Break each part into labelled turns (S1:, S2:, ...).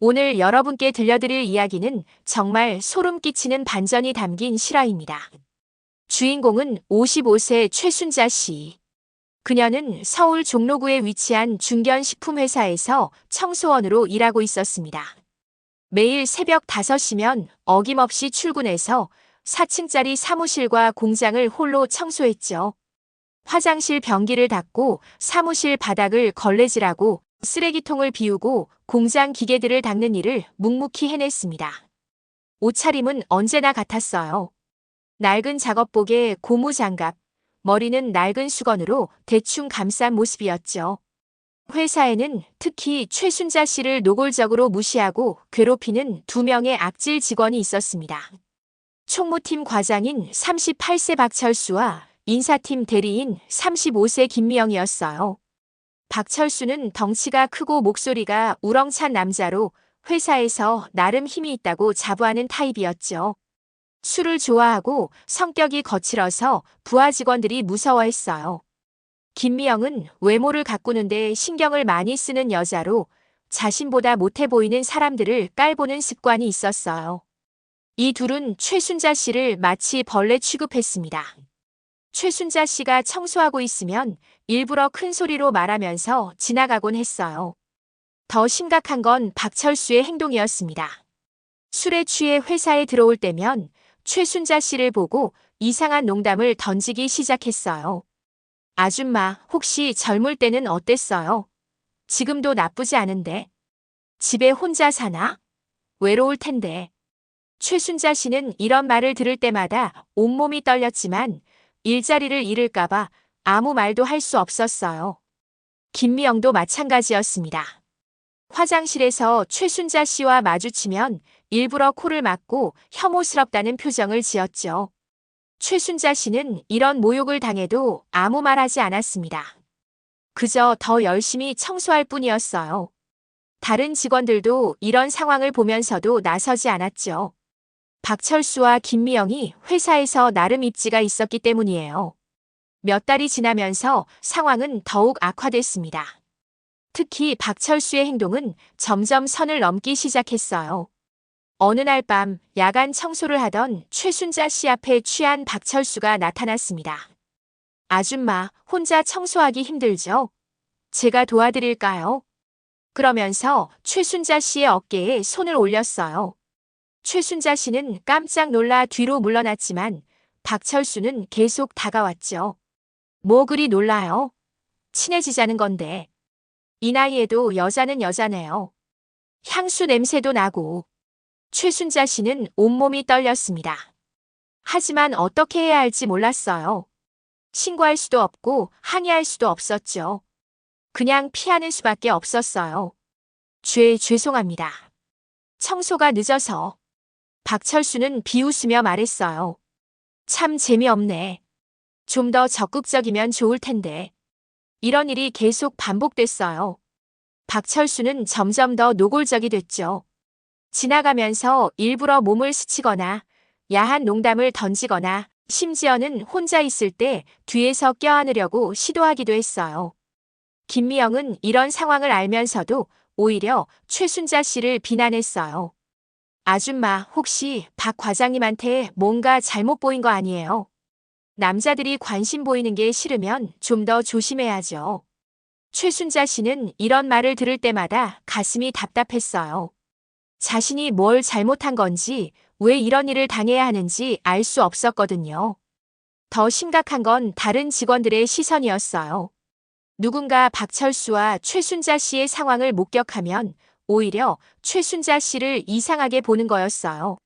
S1: 오늘 여러분께 들려드릴 이야기는 정말 소름 끼치는 반전이 담긴 실화입니다. 주인공은 55세 최순자 씨. 그녀는 서울 종로구에 위치한 중견식품회사에서 청소원으로 일하고 있었습니다. 매일 새벽 5시면 어김없이 출근해서 4층짜리 사무실과 공장을 홀로 청소했죠. 화장실 변기를 닦고 사무실 바닥을 걸레질하고 쓰레기통을 비우고 공장 기계들을 닦는 일을 묵묵히 해냈습니다. 옷차림은 언제나 같았어요. 낡은 작업복에 고무장갑, 머리는 낡은 수건으로 대충 감싼 모습이었죠. 회사에는 특히 최순자 씨를 노골적으로 무시하고 괴롭히는 2명의 악질 직원이 있었습니다. 총무팀 과장인 38세 박철수와 인사팀 대리인 35세 김미영이었어요. 박철수는 덩치가 크고 목소리가 우렁찬 남자로 회사에서 나름 힘이 있다고 자부하는 타입이었죠. 술을 좋아하고 성격이 거칠어서 부하 직원들이 무서워했어요. 김미영은 외모를 가꾸는데 신경을 많이 쓰는 여자로 자신보다 못해 보이는 사람들을 깔보는 습관이 있었어요. 이 둘은 최순자 씨를 마치 벌레 취급했습니다. 최순자 씨가 청소하고 있으면 일부러 큰 소리로 말하면서 지나가곤 했어요. 더 심각한 건 박철수의 행동이었습니다. 술에 취해 회사에 들어올 때면 최순자 씨를 보고 이상한 농담을 던지기 시작했어요. 아줌마, 혹시 젊을 때는 어땠어요? 지금도 나쁘지 않은데. 집에 혼자 사나? 외로울 텐데. 최순자 씨는 이런 말을 들을 때마다 온몸이 떨렸지만 일자리를 잃을까봐 아무 말도 할 수 없었어요. 김미영도 마찬가지였습니다. 화장실에서 최순자 씨와 마주치면 일부러 코를 막고 혐오스럽다는 표정을 지었죠. 최순자 씨는 이런 모욕을 당해도 아무 말 하지 않았습니다. 그저 더 열심히 청소할 뿐이었어요. 다른 직원들도 이런 상황을 보면서도 나서지 않았죠. 박철수와 김미영이 회사에서 나름 입지가 있었기 때문이에요. 몇 달이 지나면서 상황은 더욱 악화됐습니다. 특히 박철수의 행동은 점점 선을 넘기 시작했어요. 어느 날 밤 야간 청소를 하던 최순자 씨 앞에 취한 박철수가 나타났습니다. 아줌마, 혼자 청소하기 힘들죠? 제가 도와드릴까요? 그러면서 최순자 씨의 어깨에 손을 올렸어요. 최순자 씨는 깜짝 놀라 뒤로 물러났지만 박철수는 계속 다가왔죠. 뭐 그리 놀라요? 친해지자는 건데. 이 나이에도 여자는 여자네요. 향수 냄새도 나고. 최순자 씨는 온몸이 떨렸습니다. 하지만 어떻게 해야 할지 몰랐어요. 신고할 수도 없고 항의할 수도 없었죠. 그냥 피하는 수밖에 없었어요. 죄송합니다. 청소가 늦어서. 박철수는 비웃으며 말했어요. 참 재미없네. 좀 더 적극적이면 좋을 텐데. 이런 일이 계속 반복됐어요. 박철수는 점점 더 노골적이 됐죠. 지나가면서 일부러 몸을 스치거나 야한 농담을 던지거나 심지어는 혼자 있을 때 뒤에서 껴안으려고 시도하기도 했어요. 김미영은 이런 상황을 알면서도 오히려 최순자 씨를 비난했어요. 아줌마, 혹시 박 과장님한테 뭔가 잘못 보인 거 아니에요? 남자들이 관심 보이는 게 싫으면 좀 더 조심해야죠. 최순자 씨는 이런 말을 들을 때마다 가슴이 답답했어요. 자신이 뭘 잘못한 건지, 왜 이런 일을 당해야 하는지 알 수 없었거든요. 더 심각한 건 다른 직원들의 시선이었어요. 누군가 박철수와 최순자 씨의 상황을 목격하면 오히려 최순자 씨를 이상하게 보는 거였어요.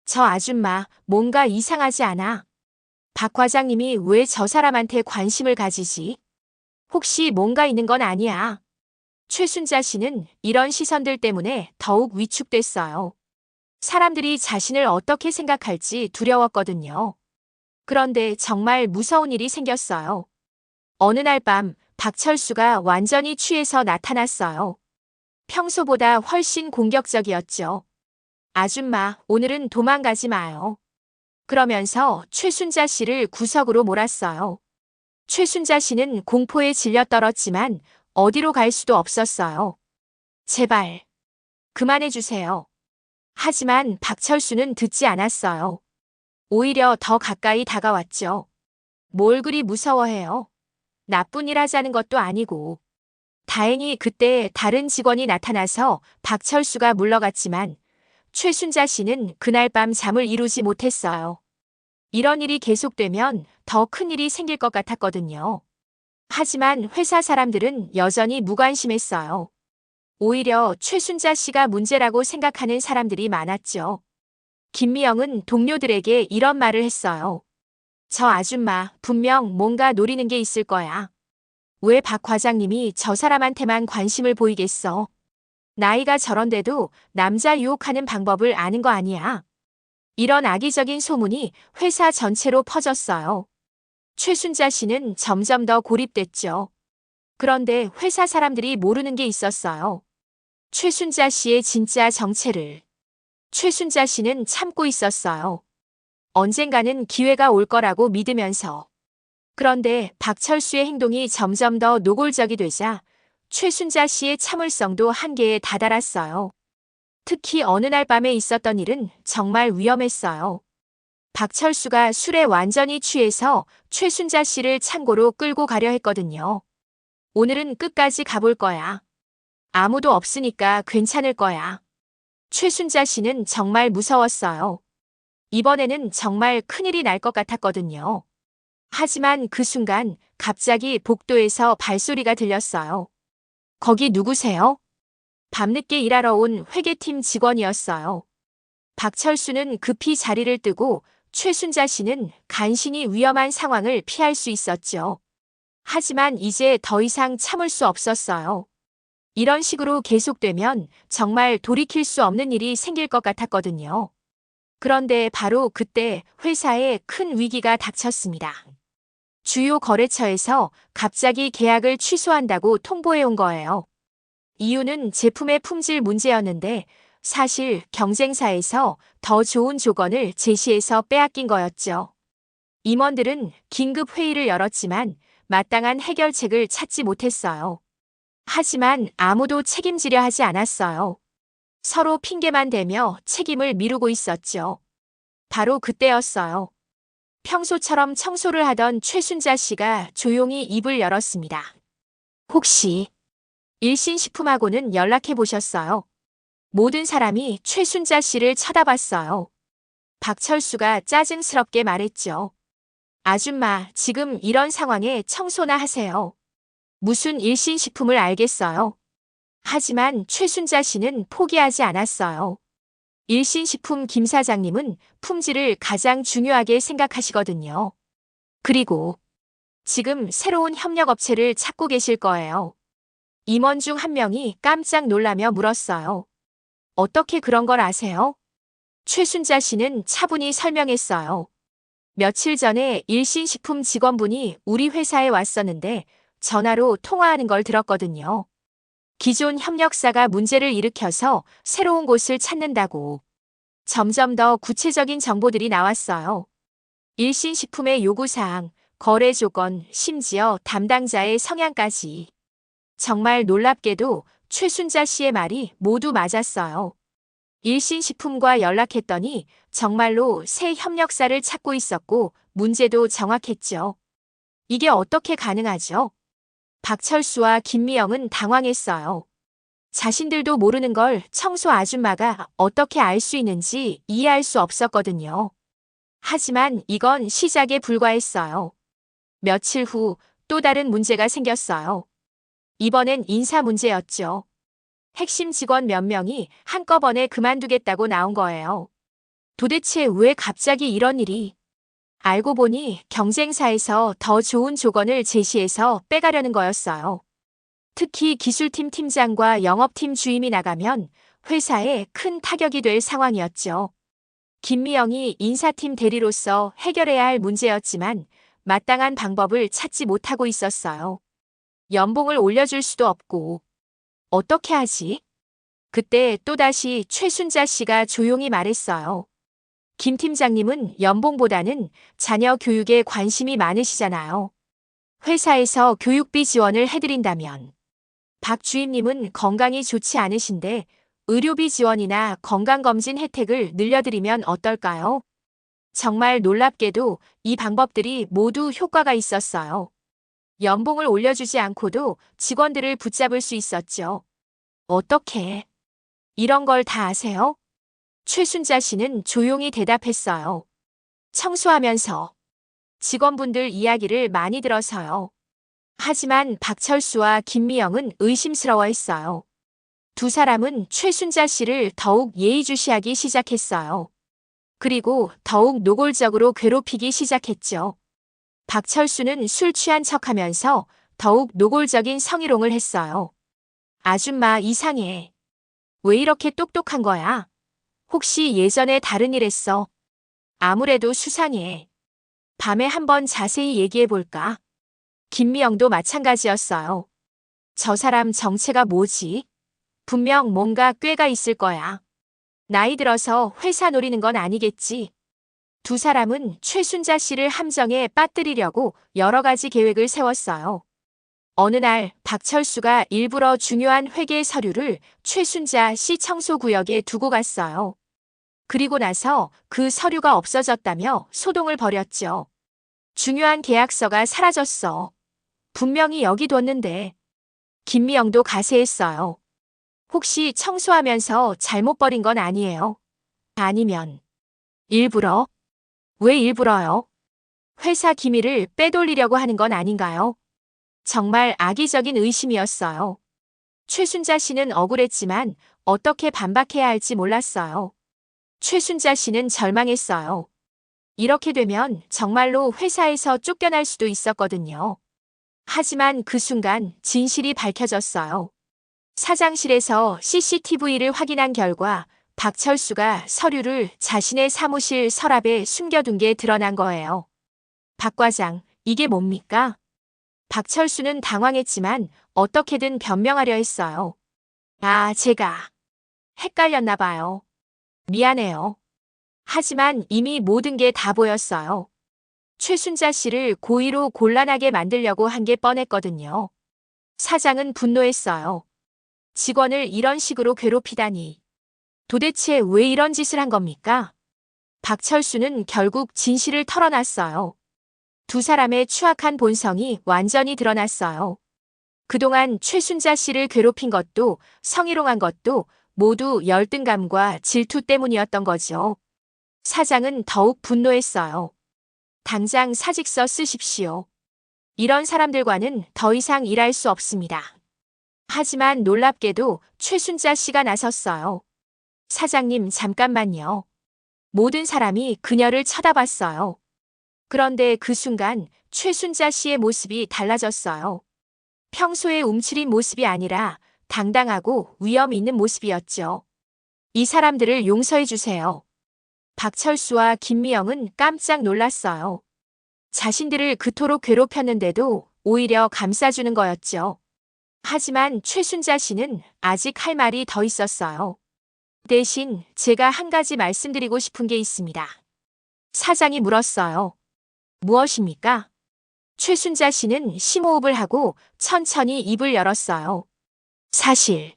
S1: 저 아줌마, 뭔가 이상하지 않아? 박 과장님이 왜 저 사람한테 관심을 가지지? 혹시 뭔가 있는 건 아니야? 최순자 씨는 이런 시선들 때문에 더욱 위축됐어요. 사람들이 자신을 어떻게 생각할지 두려웠거든요. 그런데 정말 무서운 일이 생겼어요. 어느 날 밤 박철수가 완전히 취해서 나타났어요. 평소보다 훨씬 공격적이었죠. 아줌마, 오늘은 도망가지 마요. 그러면서 최순자 씨를 구석으로 몰았어요. 최순자 씨는 공포에 질려 떨었지만 어디로 갈 수도 없었어요. 제발. 그만해주세요. 하지만 박철수는 듣지 않았어요. 오히려 더 가까이 다가왔죠. 뭘 그리 무서워해요? 나쁜 일 하자는 것도 아니고. 다행히 그때 다른 직원이 나타나서 박철수가 물러갔지만 최순자 씨는 그날 밤 잠을 이루지 못했어요. 이런 일이 계속되면 더 큰 일이 생길 것 같았거든요. 하지만 회사 사람들은 여전히 무관심했어요. 오히려 최순자 씨가 문제라고 생각하는 사람들이 많았죠. 김미영은 동료들에게 이런 말을 했어요. 저 아줌마 분명 뭔가 노리는 게 있을 거야. 왜 박 과장님이 저 사람한테만 관심을 보이겠어? 나이가 저런데도 남자 유혹하는 방법을 아는 거 아니야? 이런 악의적인 소문이 회사 전체로 퍼졌어요. 최순자 씨는 점점 더 고립됐죠. 그런데 회사 사람들이 모르는 게 있었어요. 최순자 씨의 진짜 정체를. 최순자 씨는 참고 있었어요. 언젠가는 기회가 올 거라고 믿으면서. 그런데 박철수의 행동이 점점 더 노골적이 되자 최순자 씨의 참을성도 한계에 다다랐어요. 특히 어느 날 밤에 있었던 일은 정말 위험했어요. 박철수가 술에 완전히 취해서 최순자 씨를 창고로 끌고 가려 했거든요. 오늘은 끝까지 가볼 거야. 아무도 없으니까 괜찮을 거야. 최순자 씨는 정말 무서웠어요. 이번에는 정말 큰일이 날 것 같았거든요. 하지만 그 순간 갑자기 복도에서 발소리가 들렸어요. 거기 누구세요? 밤늦게 일하러 온 회계팀 직원이었어요. 박철수는 급히 자리를 뜨고 최순자 씨는 간신히 위험한 상황을 피할 수 있었죠. 하지만 이제 더 이상 참을 수 없었어요. 이런 식으로 계속되면 정말 돌이킬 수 없는 일이 생길 것 같았거든요. 그런데 바로 그때 회사에 큰 위기가 닥쳤습니다. 주요 거래처에서 갑자기 계약을 취소한다고 통보해 온 거예요. 이유는 제품의 품질 문제였는데 사실 경쟁사에서 더 좋은 조건을 제시해서 빼앗긴 거였죠. 임원들은 긴급 회의를 열었지만 마땅한 해결책을 찾지 못했어요. 하지만 아무도 책임지려 하지 않았어요. 서로 핑계만 대며 책임을 미루고 있었죠. 바로 그때였어요. 평소처럼 청소를 하던 최순자 씨가 조용히 입을 열었습니다. 혹시 일신식품하고는 연락해 보셨어요? 모든 사람이 최순자 씨를 쳐다봤어요. 박철수가 짜증스럽게 말했죠. 아줌마, 지금 이런 상황에 청소나 하세요. 무슨 일신식품을 알겠어요? 하지만 최순자 씨는 포기하지 않았어요. 일신식품 김 사장님은 품질을 가장 중요하게 생각하시거든요. 그리고 지금 새로운 협력업체를 찾고 계실 거예요. 임원 중 한 명이 깜짝 놀라며 물었어요. 어떻게 그런 걸 아세요? 최순자 씨는 차분히 설명했어요. 며칠 전에 일신식품 직원분이 우리 회사에 왔었는데 전화로 통화하는 걸 들었거든요. 기존 협력사가 문제를 일으켜서 새로운 곳을 찾는다고. 점점 더 구체적인 정보들이 나왔어요. 일신식품의 요구사항, 거래 조건, 심지어 담당자의 성향까지. 정말 놀랍게도 최순자 씨의 말이 모두 맞았어요. 일신식품과 연락했더니 정말로 새 협력사를 찾고 있었고 문제도 정확했죠. 이게 어떻게 가능하죠? 박철수와 김미영은 당황했어요. 자신들도 모르는 걸 청소 아줌마가 어떻게 알 수 있는지 이해할 수 없었거든요. 하지만 이건 시작에 불과했어요. 며칠 후 또 다른 문제가 생겼어요. 이번엔 인사 문제였죠. 핵심 직원 몇 명이 한꺼번에 그만두겠다고 나온 거예요. 도대체 왜 갑자기 이런 일이? 알고 보니 경쟁사에서 더 좋은 조건을 제시해서 빼가려는 거였어요. 특히 기술팀 팀장과 영업팀 주임이 나가면 회사에 큰 타격이 될 상황이었죠. 김미영이 인사팀 대리로서 해결해야 할 문제였지만 마땅한 방법을 찾지 못하고 있었어요. 연봉을 올려줄 수도 없고. 어떻게 하지? 그때 또다시 최순자 씨가 조용히 말했어요. 김 팀장님은 연봉보다는 자녀 교육에 관심이 많으시잖아요. 회사에서 교육비 지원을 해드린다면. 박 주임님은 건강이 좋지 않으신데 의료비 지원이나 건강검진 혜택을 늘려드리면 어떨까요? 정말 놀랍게도 이 방법들이 모두 효과가 있었어요. 연봉을 올려주지 않고도 직원들을 붙잡을 수 있었죠. 어떻게? 이런 걸 다 아세요? 최순자 씨는 조용히 대답했어요. 청소하면서 직원분들 이야기를 많이 들어서요. 하지만 박철수와 김미영은 의심스러워했어요. 두 사람은 최순자 씨를 더욱 예의주시하기 시작했어요. 그리고 더욱 노골적으로 괴롭히기 시작했죠. 박철수는 술 취한 척하면서 더욱 노골적인 성희롱을 했어요. 아줌마 이상해. 왜 이렇게 똑똑한 거야? 혹시 예전에 다른 일 했어? 아무래도 수상해. 밤에 한번 자세히 얘기해 볼까? 김미영도 마찬가지였어요. 저 사람 정체가 뭐지? 분명 뭔가 꾀가 있을 거야. 나이 들어서 회사 노리는 건 아니겠지. 두 사람은 최순자 씨를 함정에 빠뜨리려고 여러 가지 계획을 세웠어요. 어느 날 박철수가 일부러 중요한 회계 서류를 최순자 씨 청소구역에 두고 갔어요. 그리고 나서 그 서류가 없어졌다며 소동을 벌였죠. 중요한 계약서가 사라졌어. 분명히 여기 뒀는데. 김미영도 가세했어요. 혹시 청소하면서 잘못 버린 건 아니에요? 아니면 일부러? 왜 일부러요? 회사 기밀을 빼돌리려고 하는 건 아닌가요? 정말 악의적인 의심이었어요. 최순자 씨는 억울했지만 어떻게 반박해야 할지 몰랐어요. 최순자 씨는 절망했어요. 이렇게 되면 정말로 회사에서 쫓겨날 수도 있었거든요. 하지만 그 순간 진실이 밝혀졌어요. 사장실에서 CCTV를 확인한 결과 박철수가 서류를 자신의 사무실 서랍에 숨겨둔 게 드러난 거예요. 박 과장, 이게 뭡니까? 박철수는 당황했지만 어떻게든 변명하려 했어요. 아, 제가 헷갈렸나 봐요. 미안해요. 하지만 이미 모든 게 다 보였어요. 최순자 씨를 고의로 곤란하게 만들려고 한 게 뻔했거든요. 사장은 분노했어요. 직원을 이런 식으로 괴롭히다니. 도대체 왜 이런 짓을 한 겁니까? 박철수는 결국 진실을 털어놨어요. 두 사람의 추악한 본성이 완전히 드러났어요. 그동안 최순자 씨를 괴롭힌 것도 성희롱한 것도 모두 열등감과 질투 때문이었던 거죠. 사장은 더욱 분노했어요. 당장 사직서 쓰십시오. 이런 사람들과는 더 이상 일할 수 없습니다. 하지만 놀랍게도 최순자 씨가 나섰어요. 사장님, 잠깐만요. 모든 사람이 그녀를 쳐다봤어요. 그런데 그 순간 최순자 씨의 모습이 달라졌어요. 평소에 움츠린 모습이 아니라 당당하고 위험 있는 모습이었죠. 이 사람들을 용서해 주세요. 박철수와 김미영은 깜짝 놀랐어요. 자신들을 그토록 괴롭혔는데도 오히려 감싸주는 거였죠. 하지만 최순자 씨는 아직 할 말이 더 있었어요. 대신 제가 한 가지 말씀드리고 싶은 게 있습니다. 사장이 물었어요. 무엇입니까? 최순자 씨는 심호흡을 하고 천천히 입을 열었어요. 사실,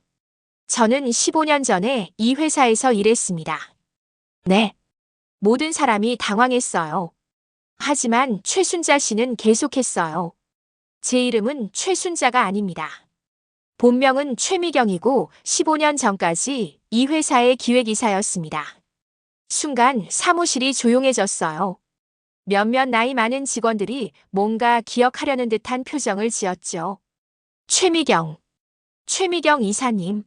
S1: 저는 15년 전에 이 회사에서 일했습니다. 네. 모든 사람이 당황했어요. 하지만 최순자 씨는 계속했어요. 제 이름은 최순자가 아닙니다. 본명은 최미경이고 15년 전까지 이 회사의 기획이사였습니다. 순간 사무실이 조용해졌어요. 몇몇 나이 많은 직원들이 뭔가 기억하려는 듯한 표정을 지었죠. 최미경 이사님.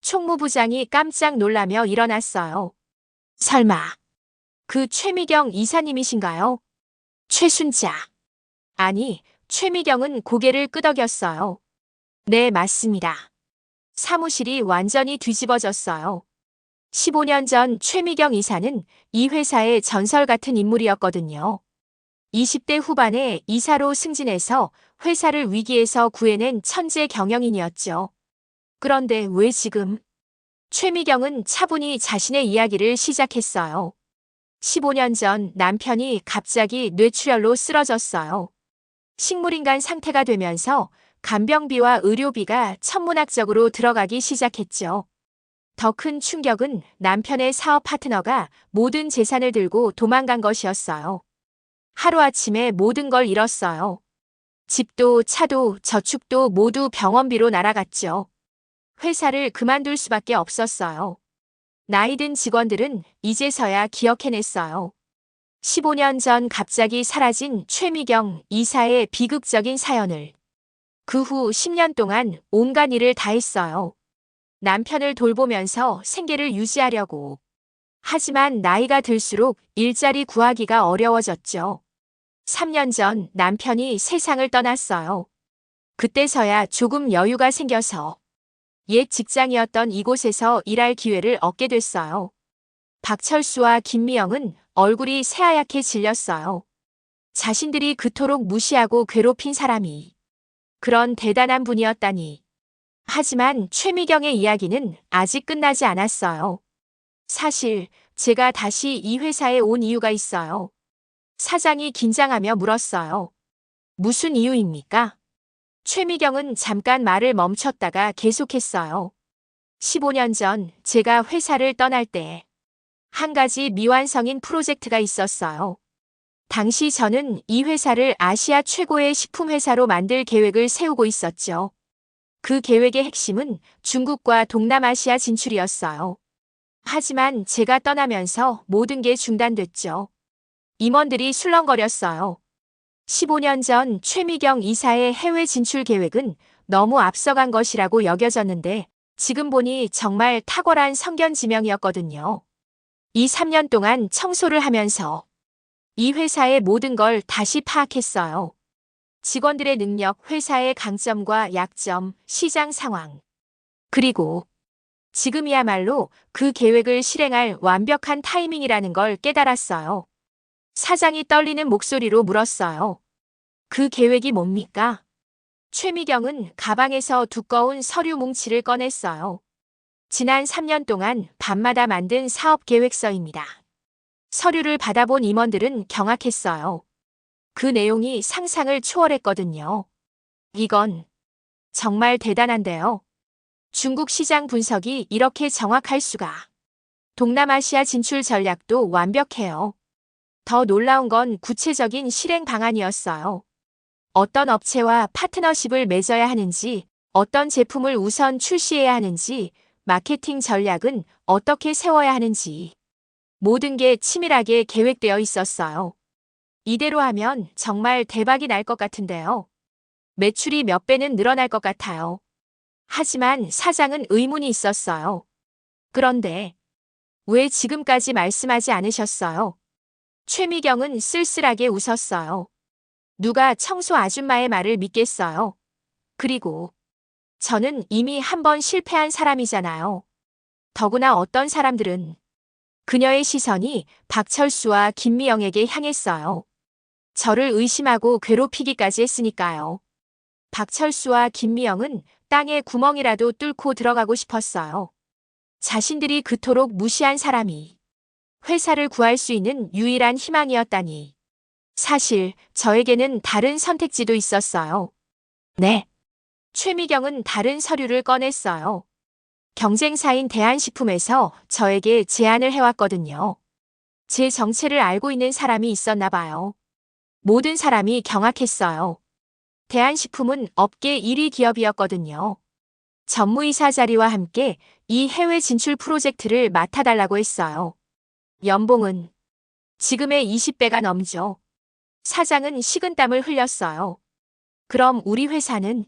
S1: 총무부장이 깜짝 놀라며 일어났어요. 설마 그 최미경 이사님이신가요? 최순자. 아니, 최미경은 고개를 끄덕였어요. 네, 맞습니다. 사무실이 완전히 뒤집어졌어요. 15년 전 최미경 이사는 이 회사의 전설 같은 인물이었거든요. 20대 후반에 이사로 승진해서 회사를 위기에서 구해낸 천재 경영인이었죠. 그런데 왜 지금? 최미경은 차분히 자신의 이야기를 시작했어요. 15년 전 남편이 갑자기 뇌출혈로 쓰러졌어요. 식물인간 상태가 되면서 간병비와 의료비가 천문학적으로 들어가기 시작했죠. 더 큰 충격은 남편의 사업 파트너가 모든 재산을 들고 도망간 것이었어요. 하루아침에 모든 걸 잃었어요. 집도 차도 저축도 모두 병원비로 날아갔죠. 회사를 그만둘 수밖에 없었어요. 나이든 직원들은 이제서야 기억해냈어요. 15년 전 갑자기 사라진 최미경 이사의 비극적인 사연을. 그 후 10년 동안 온갖 일을 다 했어요. 남편을 돌보면서 생계를 유지하려고. 하지만 나이가 들수록 일자리 구하기가 어려워졌죠. 3년 전 남편이 세상을 떠났어요. 그때서야 조금 여유가 생겨서 옛 직장이었던 이곳에서 일할 기회를 얻게 됐어요. 박철수와 김미영은 얼굴이 새하얗게 질렸어요. 자신들이 그토록 무시하고 괴롭힌 사람이 그런 대단한 분이었다니. 하지만 최미경의 이야기는 아직 끝나지 않았어요. 사실 제가 다시 이 회사에 온 이유가 있어요. 사장이 긴장하며 물었어요. 무슨 이유입니까? 최미경은 잠깐 말을 멈췄다가 계속했어요. 15년 전 제가 회사를 떠날 때 한 가지 미완성인 프로젝트가 있었어요. 당시 저는 이 회사를 아시아 최고의 식품회사로 만들 계획을 세우고 있었죠. 그 계획의 핵심은 중국과 동남아시아 진출이었어요. 하지만 제가 떠나면서 모든 게 중단됐죠. 임원들이 술렁거렸어요. 15년 전 최미경 이사의 해외 진출 계획은 너무 앞서간 것이라고 여겨졌는데 지금 보니 정말 탁월한 성견지명이었거든요. 이 3년 동안 청소를 하면서 이 회사의 모든 걸 다시 파악했어요. 직원들의 능력, 회사의 강점과 약점, 시장 상황. 그리고 지금이야말로 그 계획을 실행할 완벽한 타이밍이라는 걸 깨달았어요. 사장이 떨리는 목소리로 물었어요. 그 계획이 뭡니까? 최미경은 가방에서 두꺼운 서류 뭉치를 꺼냈어요. 지난 3년 동안 밤마다 만든 사업 계획서입니다. 서류를 받아본 임원들은 경악했어요. 그 내용이 상상을 초월했거든요. 이건 정말 대단한데요. 중국 시장 분석이 이렇게 정확할 수가. 동남아시아 진출 전략도 완벽해요. 더 놀라운 건 구체적인 실행 방안이었어요. 어떤 업체와 파트너십을 맺어야 하는지, 어떤 제품을 우선 출시해야 하는지, 마케팅 전략은 어떻게 세워야 하는지. 모든 게 치밀하게 계획되어 있었어요. 이대로 하면 정말 대박이 날 것 같은데요. 매출이 몇 배는 늘어날 것 같아요. 하지만 사장은 의문이 있었어요. 그런데 왜 지금까지 말씀하지 않으셨어요? 최미경은 쓸쓸하게 웃었어요. 누가 청소 아줌마의 말을 믿겠어요? 그리고 저는 이미 한 번 실패한 사람이잖아요. 더구나 어떤 사람들은 그녀의 시선이 박철수와 김미영에게 향했어요. 저를 의심하고 괴롭히기까지 했으니까요. 박철수와 김미영은 땅에 구멍이라도 뚫고 들어가고 싶었어요. 자신들이 그토록 무시한 사람이 회사를 구할 수 있는 유일한 희망이었다니. 사실 저에게는 다른 선택지도 있었어요. 네. 최미경은 다른 서류를 꺼냈어요. 경쟁사인 대한식품에서 저에게 제안을 해왔거든요. 제 정체를 알고 있는 사람이 있었나 봐요. 모든 사람이 경악했어요. 대한식품은 업계 1위 기업이었거든요. 전무이사 자리와 함께 이 해외 진출 프로젝트를 맡아달라고 했어요. 연봉은 지금의 20배가 넘죠. 사장은 식은땀을 흘렸어요. 그럼 우리 회사는?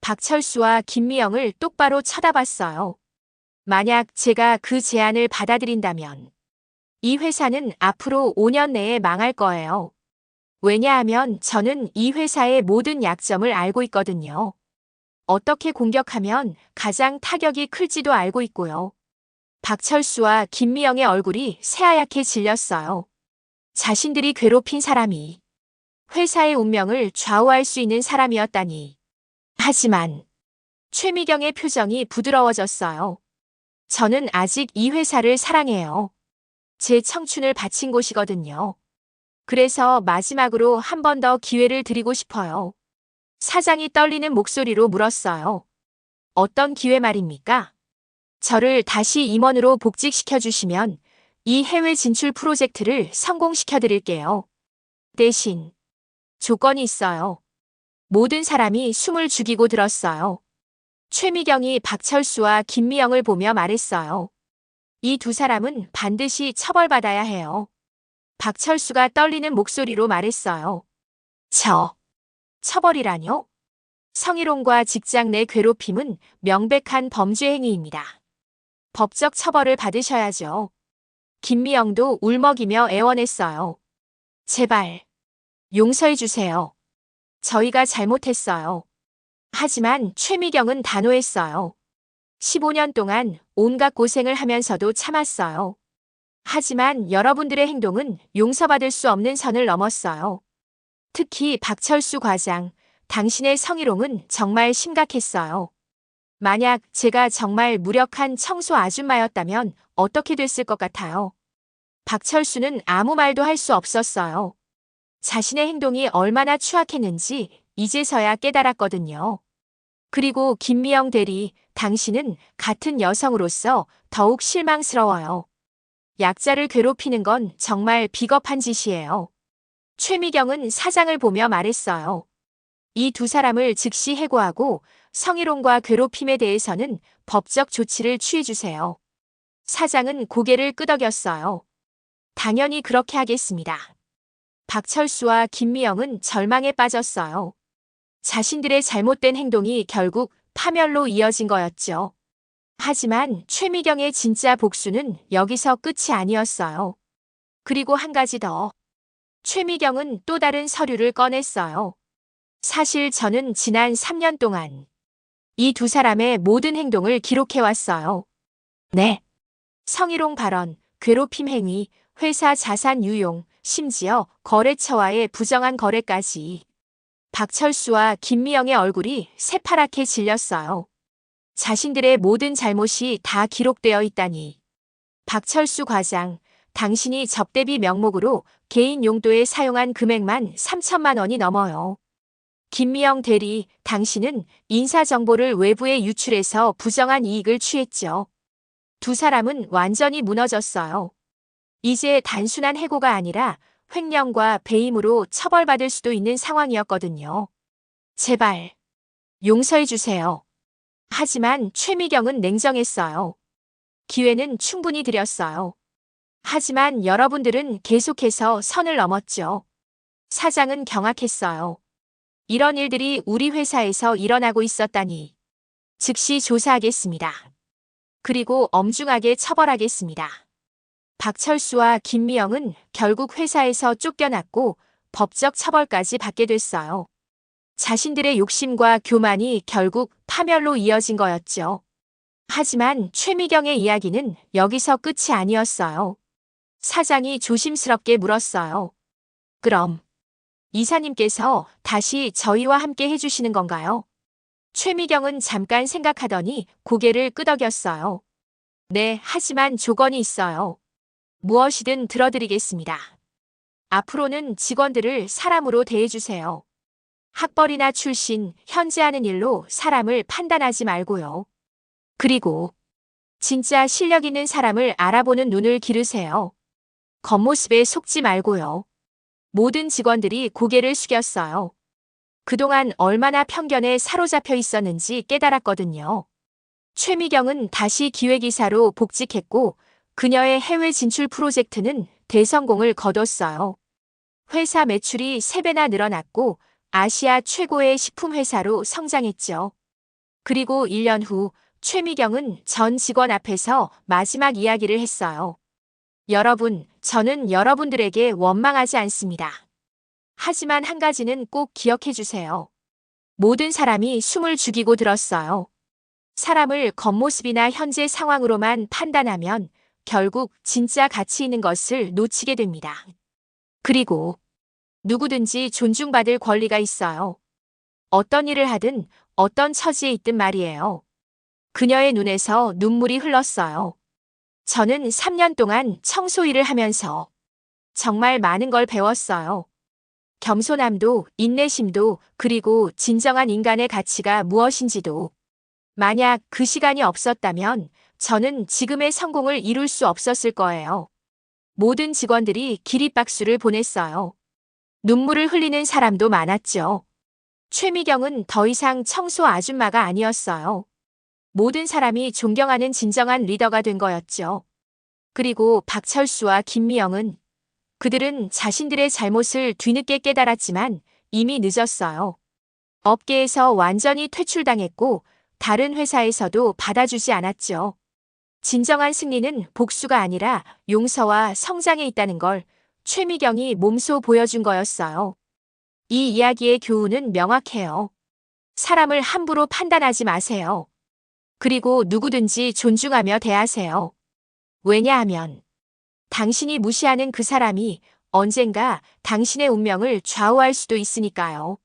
S1: 박철수와 김미영을 똑바로 쳐다봤어요. 만약 제가 그 제안을 받아들인다면 이 회사는 앞으로 5년 내에 망할 거예요. 왜냐하면 저는 이 회사의 모든 약점을 알고 있거든요. 어떻게 공격하면 가장 타격이 클지도 알고 있고요. 박철수와 김미영의 얼굴이 새하얗게 질렸어요. 자신들이 괴롭힌 사람이 회사의 운명을 좌우할 수 있는 사람이었다니. 하지만 최미경의 표정이 부드러워졌어요. 저는 아직 이 회사를 사랑해요. 제 청춘을 바친 곳이거든요. 그래서 마지막으로 한 번 더 기회를 드리고 싶어요. 사장이 떨리는 목소리로 물었어요. 어떤 기회 말입니까? 저를 다시 임원으로 복직시켜 주시면 이 해외 진출 프로젝트를 성공시켜 드릴게요. 대신 조건이 있어요. 모든 사람이 숨을 죽이고 들었어요. 최미경이 박철수와 김미영을 보며 말했어요. 이 두 사람은 반드시 처벌받아야 해요. 박철수가 떨리는 목소리로 말했어요. 처벌이라뇨? 성희롱과 직장 내 괴롭힘은 명백한 범죄 행위입니다. 법적 처벌을 받으셔야죠. 김미영도 울먹이며 애원했어요. 제발, 용서해 주세요. 저희가 잘못했어요. 하지만 최미경은 단호했어요. 15년 동안 온갖 고생을 하면서도 참았어요. 하지만 여러분들의 행동은 용서받을 수 없는 선을 넘었어요. 특히 박철수 과장, 당신의 성희롱은 정말 심각했어요. 만약 제가 정말 무력한 청소 아줌마였다면 어떻게 됐을 것 같아요? 박철수는 아무 말도 할 수 없었어요. 자신의 행동이 얼마나 추악했는지 이제서야 깨달았거든요. 그리고 김미영 대리, 당신은 같은 여성으로서 더욱 실망스러워요. 약자를 괴롭히는 건 정말 비겁한 짓이에요. 최미경은 사장을 보며 말했어요. 이 두 사람을 즉시 해고하고 성희롱과 괴롭힘에 대해서는 법적 조치를 취해주세요. 사장은 고개를 끄덕였어요. 당연히 그렇게 하겠습니다. 박철수와 김미영은 절망에 빠졌어요. 자신들의 잘못된 행동이 결국 파멸로 이어진 거였죠. 하지만 최미경의 진짜 복수는 여기서 끝이 아니었어요. 그리고 한 가지 더. 최미경은 또 다른 서류를 꺼냈어요. 사실 저는 지난 3년 동안 이 두 사람의 모든 행동을 기록해왔어요. 네. 성희롱 발언, 괴롭힘 행위, 회사 자산 유용, 심지어 거래처와의 부정한 거래까지. 박철수와 김미영의 얼굴이 새파랗게 질렸어요. 자신들의 모든 잘못이 다 기록되어 있다니. 박철수 과장, 당신이 접대비 명목으로 개인 용도에 사용한 금액만 3천만 원이 넘어요. 김미영 대리, 당신은 인사정보를 외부에 유출해서 부정한 이익을 취했죠. 두 사람은 완전히 무너졌어요. 이제 단순한 해고가 아니라 횡령과 배임으로 처벌받을 수도 있는 상황이었거든요. 제발, 용서해 주세요. 하지만 최미경은 냉정했어요. 기회는 충분히 드렸어요. 하지만 여러분들은 계속해서 선을 넘었죠. 사장은 경악했어요. 이런 일들이 우리 회사에서 일어나고 있었다니. 즉시 조사하겠습니다. 그리고 엄중하게 처벌하겠습니다. 박철수와 김미영은 결국 회사에서 쫓겨났고 법적 처벌까지 받게 됐어요. 자신들의 욕심과 교만이 결국 파멸로 이어진 거였죠. 하지만 최미경의 이야기는 여기서 끝이 아니었어요. 사장이 조심스럽게 물었어요. 그럼 이사님께서 다시 저희와 함께 해주시는 건가요? 최미경은 잠깐 생각하더니 고개를 끄덕였어요. 네, 하지만 조건이 있어요. 무엇이든 들어드리겠습니다. 앞으로는 직원들을 사람으로 대해주세요. 학벌이나 출신, 현재 하는 일로 사람을 판단하지 말고요. 그리고 진짜 실력 있는 사람을 알아보는 눈을 기르세요. 겉모습에 속지 말고요. 모든 직원들이 고개를 숙였어요. 그동안 얼마나 편견에 사로잡혀 있었는지 깨달았거든요. 최미경은 다시 기획이사로 복직했고 그녀의 해외 진출 프로젝트는 대성공을 거뒀어요. 회사 매출이 3배나 늘어났고 아시아 최고의 식품회사로 성장했죠. 그리고 1년 후 최미경은 전 직원 앞에서 마지막 이야기를 했어요. 여러분, 저는 여러분들에게 원망하지 않습니다. 하지만 한 가지는 꼭 기억해 주세요. 모든 사람이 숨을 죽이고 들었어요. 사람을 겉모습이나 현재 상황으로만 판단하면 결국 진짜 가치 있는 것을 놓치게 됩니다. 그리고 누구든지 존중받을 권리가 있어요. 어떤 일을 하든 어떤 처지에 있든 말이에요. 그녀의 눈에서 눈물이 흘렀어요. 저는 3년 동안 청소 일을 하면서 정말 많은 걸 배웠어요. 겸손함도, 인내심도, 그리고 진정한 인간의 가치가 무엇인지도. 만약 그 시간이 없었다면 저는 지금의 성공을 이룰 수 없었을 거예요. 모든 직원들이 기립박수를 보냈어요. 눈물을 흘리는 사람도 많았죠. 최미경은 더 이상 청소 아줌마가 아니었어요. 모든 사람이 존경하는 진정한 리더가 된 거였죠. 그리고 박철수와 김미영은 그들은 자신들의 잘못을 뒤늦게 깨달았지만 이미 늦었어요. 업계에서 완전히 퇴출당했고 다른 회사에서도 받아주지 않았죠. 진정한 승리는 복수가 아니라 용서와 성장에 있다는 걸 최미경이 몸소 보여준 거였어요. 이 이야기의 교훈은 명확해요. 사람을 함부로 판단하지 마세요. 그리고 누구든지 존중하며 대하세요. 왜냐하면 당신이 무시하는 그 사람이 언젠가 당신의 운명을 좌우할 수도 있으니까요.